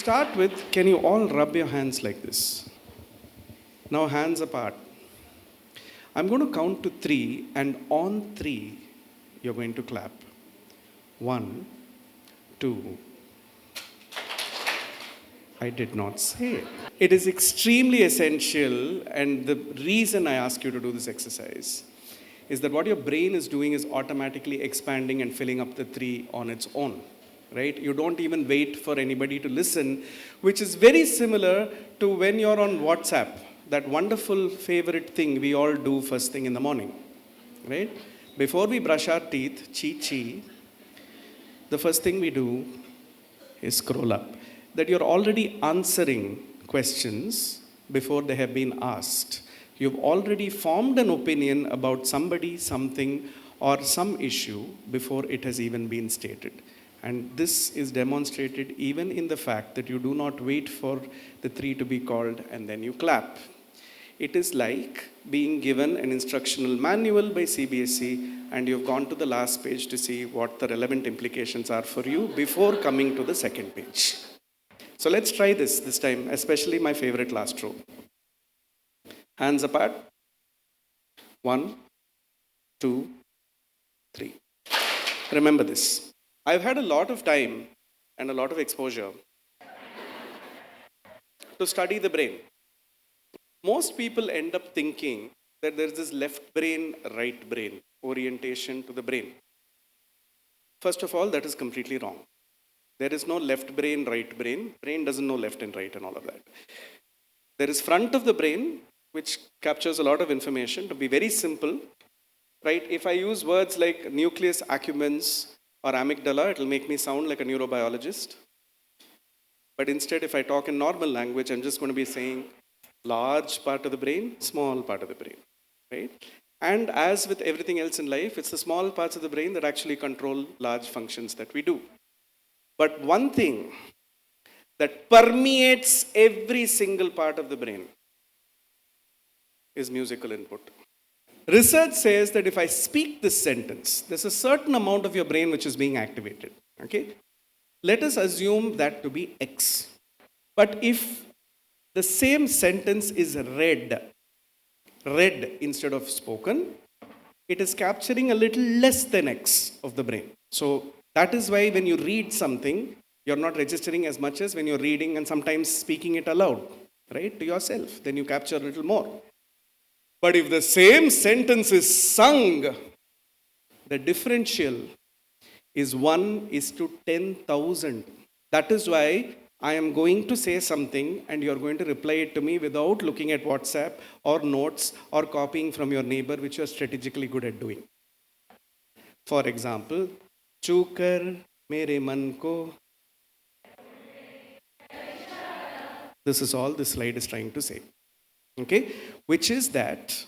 start with, can you all rub your hands like this? Now hands apart. I'm going to count to 3, and on 3, you're going to clap. 1, 2. I did not say it. It is extremely essential, and the reason I ask you to do this exercise is that what your brain is doing is automatically expanding and filling up the 3 on its own, right? You don't even wait for anybody to listen, which is very similar to when you're on WhatsApp, that wonderful favorite thing we all do first thing in the morning, right? Before we brush our teeth, chi, the first thing we do is scroll up. That you're already answering questions before they have been asked. You've already formed an opinion about somebody, something, or some issue before it has even been stated. And this is demonstrated even in the fact that you do not wait for the 3 to be called and then you clap. It is like being given an instructional manual by CBSE and you've gone to the last page to see what the relevant implications are for you before coming to the second page. So let's try this time, especially my favorite last row. Hands apart. 1, 2, 3. Remember this. I've had a lot of time and a lot of exposure to study the brain. Most people end up thinking that there's this left brain, right brain orientation to the brain. First of all, that is completely wrong. There is no left brain, right brain. Brain doesn't know left and right and all of that. There is front of the brain, which captures a lot of information. To be very simple, right? If I use words like nucleus accumbens or amygdala, it will make me sound like a neurobiologist. But instead, if I talk in normal language, I'm just going to be saying large part of the brain, small part of the brain, right? And as with everything else in life, it's the small parts of the brain that actually control large functions that we do. But one thing that permeates every single part of the brain is musical input. Research says that if I speak this sentence, there's a certain amount of your brain which is being activated. Okay? Let us assume that to be X. But if the same sentence is read instead of spoken, it is capturing a little less than X of the brain. So that is why when you read something, you're not registering as much as when you're reading and sometimes speaking it aloud, right, to yourself. Then you capture a little more. But if the same sentence is sung, the differential is 1:10,000. That is why I am going to say something and you're going to reply it to me without looking at WhatsApp or notes or copying from your neighbor, which you're strategically good at doing. For example, Chukar mere man ko. This is all this slide is trying to say. Okay? Which is that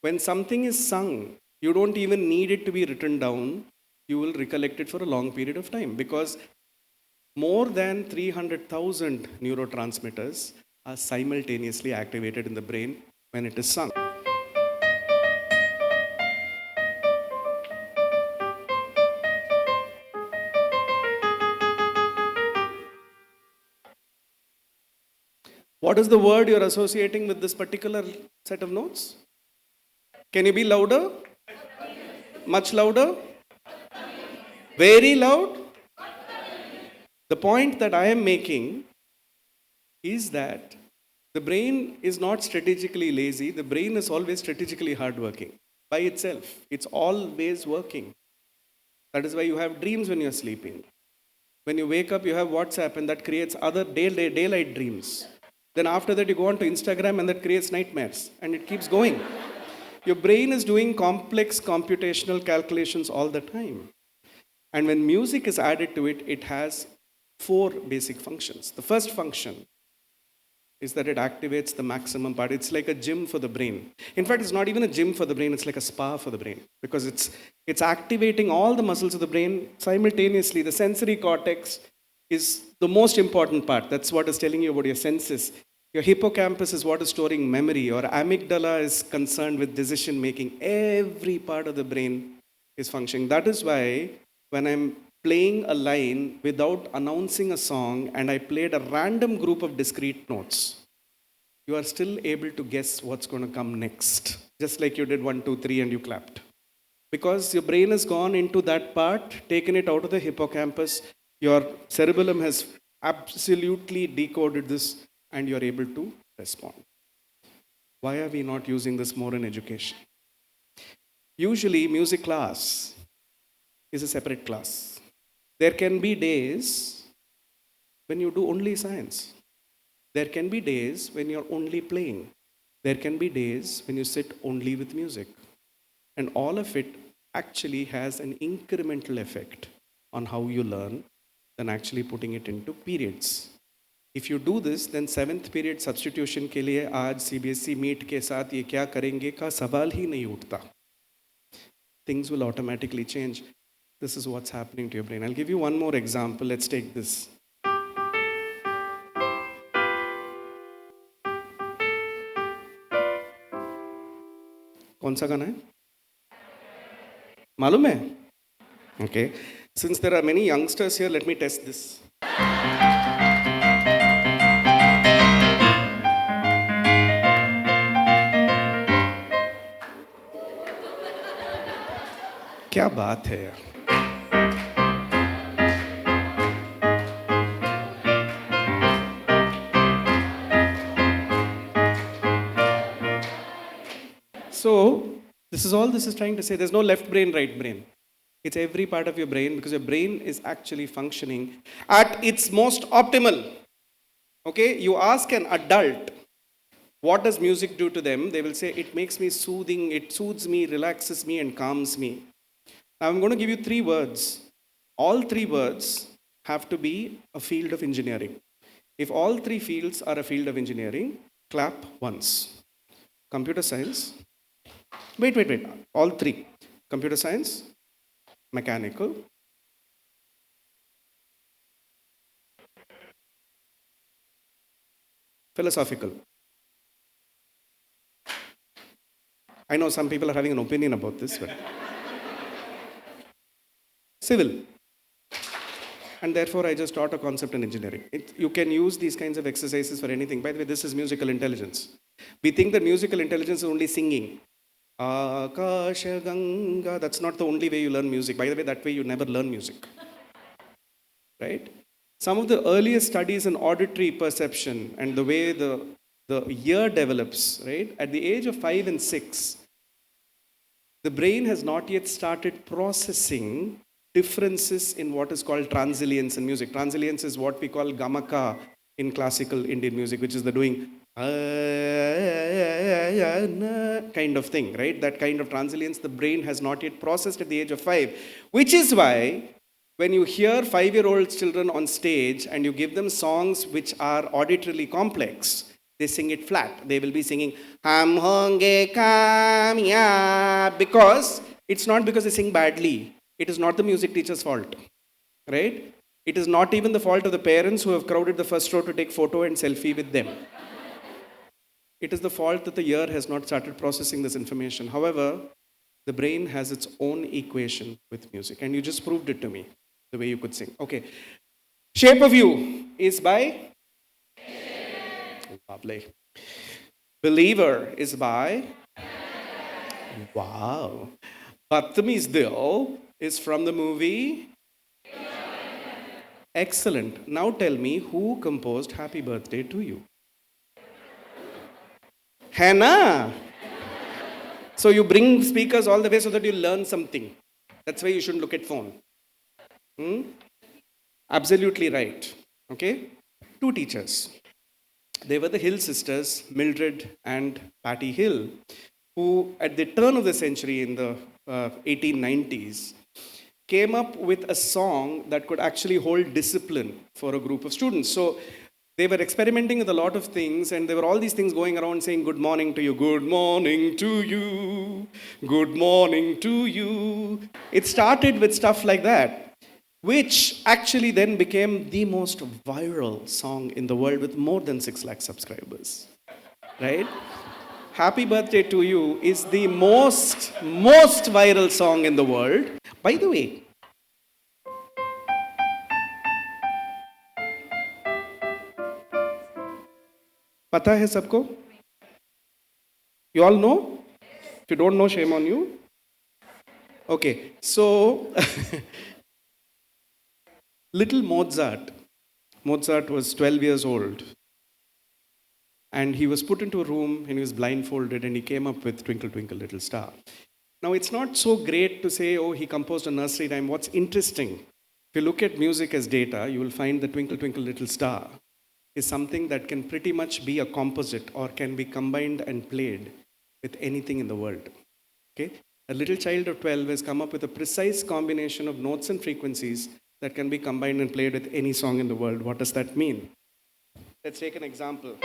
when something is sung, you don't even need it to be written down. You will recollect it for a long period of time because more than 300,000 neurotransmitters are simultaneously activated in the brain when it is sung. What is the word you're associating with this particular set of notes? Can you be louder? Much louder? Very loud? The point that I am making is that the brain is not strategically lazy. The brain is always strategically hardworking by itself. It's always working. That is why you have dreams when you're sleeping. When you wake up, you have WhatsApp and that creates other daylight dreams. Then after that, you go on to Instagram and that creates nightmares. And it keeps going. Your brain is doing complex computational calculations all the time. And when music is added to it, it has 4 basic functions. The first function is that it activates the maximum part. It's like a gym for the brain. In fact, it's not even a gym for the brain, it's like a spa for the brain. Because it's activating all the muscles of the brain simultaneously. The sensory cortex is the most important part. That's what is telling you about your senses. Your hippocampus is what is storing memory. Your amygdala is concerned with decision making. Every part of the brain is functioning. That is why when I'm playing a line without announcing a song and I played a random group of discrete notes, you are still able to guess what's going to come next. Just like you did 1, 2, 3 and you clapped. Because your brain has gone into that part, taken it out of the hippocampus, your cerebellum has absolutely decoded this and you're able to respond. Why are we not using this more in education? Usually, music class is a separate class. There can be days when you do only science. There can be days when you're only playing. There can be days when you sit only with music. And all of it actually has an incremental effect on how you learn than actually putting it into periods. If you do this, then 7th period substitution के लिए आज CBSE meet के साथ ये क्या करेंगे का सवाल ही नहीं उठता. Things will automatically change. This is what's happening to your brain. I'll give you one more example. Let's take this. कौन सा गाना है? मालूम है? Okay. Since there are many youngsters here, let me test this. क्या बात है यार. So, this is all this is trying to say. There's no left brain, right brain. It's every part of your brain because your brain is actually functioning at its most optimal. Okay, you ask an adult, what does music do to them? They will say, it makes me soothing, it soothes me, relaxes me, and calms me. Now, I'm going to give you 3 words. All 3 words have to be a field of engineering. If all 3 fields are a field of engineering, clap once. Computer science. Wait. All 3. Computer science, mechanical, philosophical. I know some people are having an opinion about this, but civil. And therefore, I just taught a concept in engineering. You can use these kinds of exercises for anything. By the way, this is musical intelligence. We think that musical intelligence is only singing. Akasha Ganga. That's not the only way you learn music. By the way, that way you never learn music. Right? Some of the earliest studies in auditory perception and the way the ear develops, right? At the age of 5 and 6, the brain has not yet started processing differences in what is called transience in music. Transience is what we call gamaka in classical Indian music, which is the doing kind of thing, right? That kind of transience the brain has not yet processed at the age of 5, which is why when you hear 5-year-old children on stage and you give them songs which are auditorily complex, they sing it flat. They will be singing Ham honge kamya, because it's not because they sing badly. It is not the music teacher's fault, right? It is not even the fault of the parents who have crowded the first row to take photo and selfie with them. It is the fault that the ear has not started processing this information. However, the brain has its own equation with music, and you just proved it to me, the way you could sing. Okay. Shape of You is by? Lovely. Believer is by? Wow. Batmi's Dil is from the movie? Excellent. Now tell me, who composed Happy Birthday to You? Hannah. So you bring speakers all the way so that you learn something. That's why you shouldn't look at phone. Absolutely right. Okay? 2 teachers. They were the Hill sisters, Mildred and Patty Hill, who at the turn of the century in the 1890s came up with a song that could actually hold discipline for a group of students. So they were experimenting with a lot of things, and there were all these things going around saying, good morning to you, good morning to you, good morning to you. It started with stuff like that, which actually then became the most viral song in the world with more than 6 lakh subscribers, right? Happy Birthday to You is the most viral song in the world. By the way, पता है सबको? You all know? If you don't know, shame on you. Okay, so little Mozart was 12 years old, and he was put into a room and he was blindfolded, and he came up with Twinkle Twinkle Little Star. Now, it's not so great to say, oh, he composed a nursery rhyme. What's interesting, if you look at music as data, you will find the Twinkle Twinkle Little Star is something that can pretty much be a composite or can be combined and played with anything in the world. Okay? A little child of 12 has come up with a precise combination of notes and frequencies that can be combined and played with any song in the world. What does that mean? Let's take an example.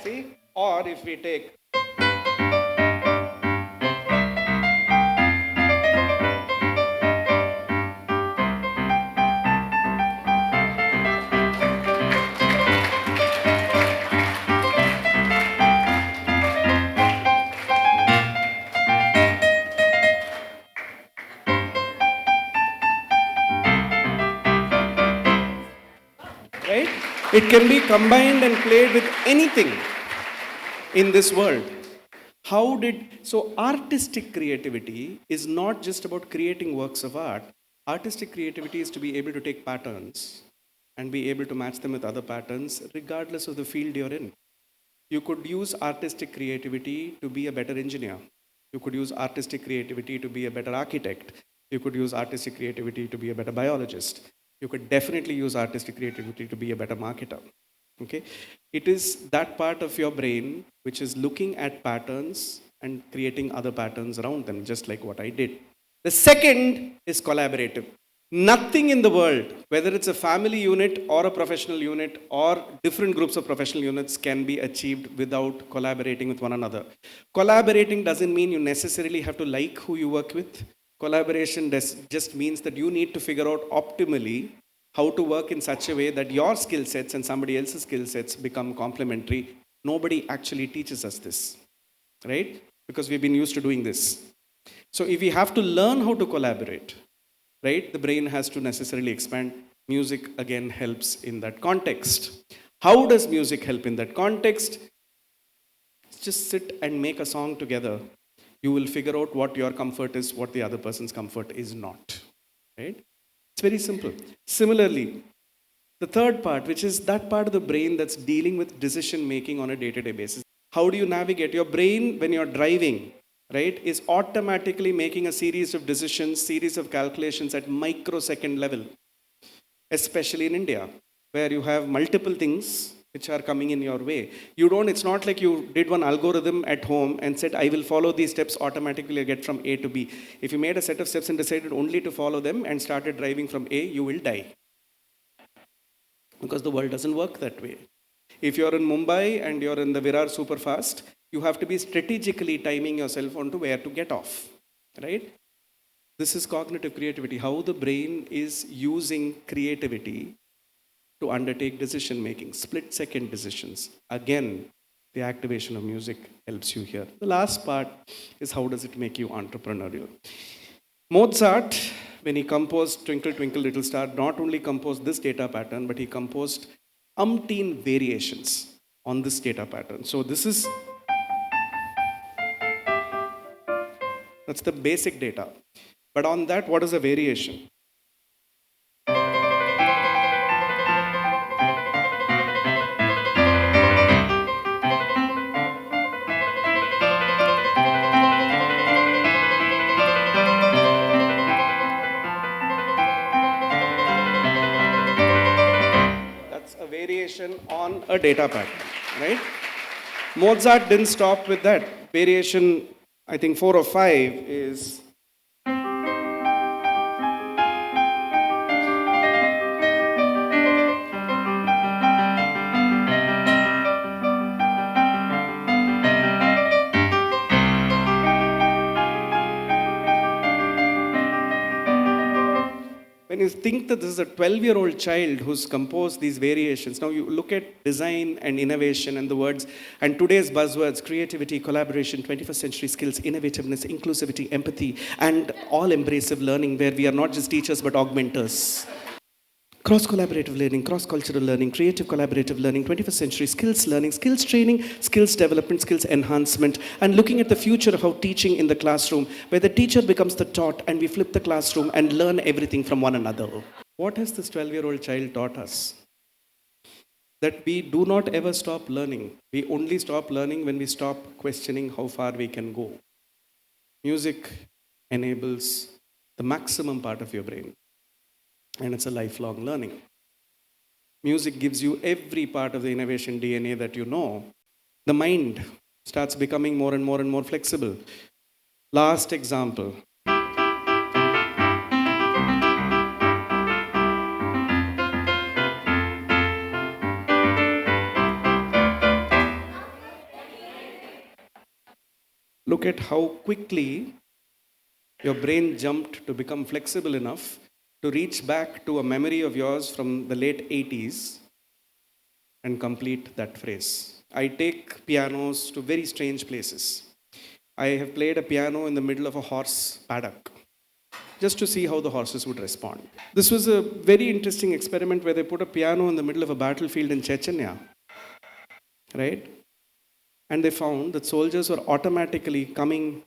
See? Or if we take right? It can be combined and played with anything in this world. So artistic creativity is not just about creating works of art. Artistic creativity is to be able to take patterns and be able to match them with other patterns regardless of the field you're in. You could use artistic creativity to be a better engineer. You could use artistic creativity to be a better architect. You could use artistic creativity to be a better biologist. You could definitely use artistic creativity to be a better marketer. Okay? It is that part of your brain which is looking at patterns and creating other patterns around them, just like what I did. The second is collaborative. Nothing in the world, whether it's a family unit or a professional unit or different groups of professional units, can be achieved without collaborating with one another. Collaborating doesn't mean you necessarily have to like who you work with. Collaboration just means that you need to figure out optimally how to work in such a way that your skill sets and somebody else's skill sets become complementary. Nobody actually teaches us this, right? Because we've been used to doing this. So if we have to learn how to collaborate, right, the brain has to necessarily expand. Music again helps in that context. How does music help in that context? Just sit and make a song together. You will figure out what your comfort is, what the other person's comfort is not, right? It's very simple. Similarly, the third part, which is that part of the brain that's dealing with decision making on a day-to-day basis. How do you navigate? Your brain, when you're driving, right, is automatically making a series of decisions, series of calculations at microsecond level, especially in India, where you have multiple things which are coming in your way. It's not like you did one algorithm at home and said, I will follow these steps automatically, get from A to B. If you made a set of steps and decided only to follow them and started driving from A, you will die. Because the world doesn't work that way. If you're in Mumbai and you're in the Virar superfast, you have to be strategically timing yourself onto where to get off, right? This is cognitive creativity, how the brain is using creativity to undertake decision making, split second decisions. Again, the activation of music helps you here. The last part is how does it make you entrepreneurial? Mozart, when he composed Twinkle Twinkle Little Star, not only composed this data pattern, but he composed umpteen variations on this data pattern. So that's the basic data. But on that, what is a variation? That's a variation on a data pattern, right? Mozart didn't stop with that. Variation, I think 4 or 5 is When you think that this is a 12-year-old child who's composed these variations, now you look at design and innovation and the words, and today's buzzwords, creativity, collaboration, 21st century skills, innovativeness, inclusivity, empathy, and all-embracive learning where we are not just teachers but augmenters. Cross-collaborative learning, cross-cultural learning, creative collaborative learning, 21st century skills learning, skills training, skills development, skills enhancement, and looking at the future of how teaching in the classroom, where the teacher becomes the taught and we flip the classroom and learn everything from one another. What has this 12-year-old child taught us? That we do not ever stop learning. We only stop learning when we stop questioning how far we can go. Music enables the maximum part of your brain. And it's a lifelong learning. Music gives you every part of the innovation DNA that you know. The mind starts becoming more and more and more flexible. Last example. Look at how quickly your brain jumped to become flexible enough to reach back to a memory of yours from the late 80s and complete that phrase. I take pianos to very strange places. I have played a piano in the middle of a horse paddock just to see how the horses would respond. This was a very interesting experiment where they put a piano in the middle of a battlefield in Chechnya, right? And they found that soldiers were automatically coming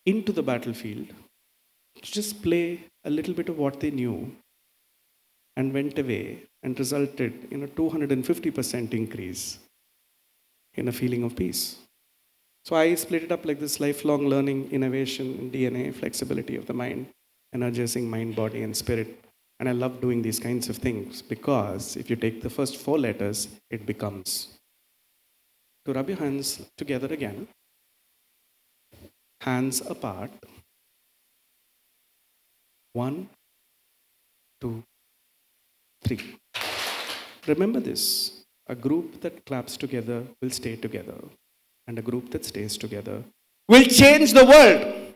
into the battlefield to just play a little bit of what they knew and went away and resulted in a 250% increase in a feeling of peace. So I split it up like this: lifelong learning, innovation, DNA, flexibility of the mind, energizing mind, body, and spirit. And I love doing these kinds of things because if you take the first 4 letters, it becomes. To rub your hands together again, hands apart. 1, 2, 3. Remember this: a group that claps together will stay together, and a group that stays together will change the world.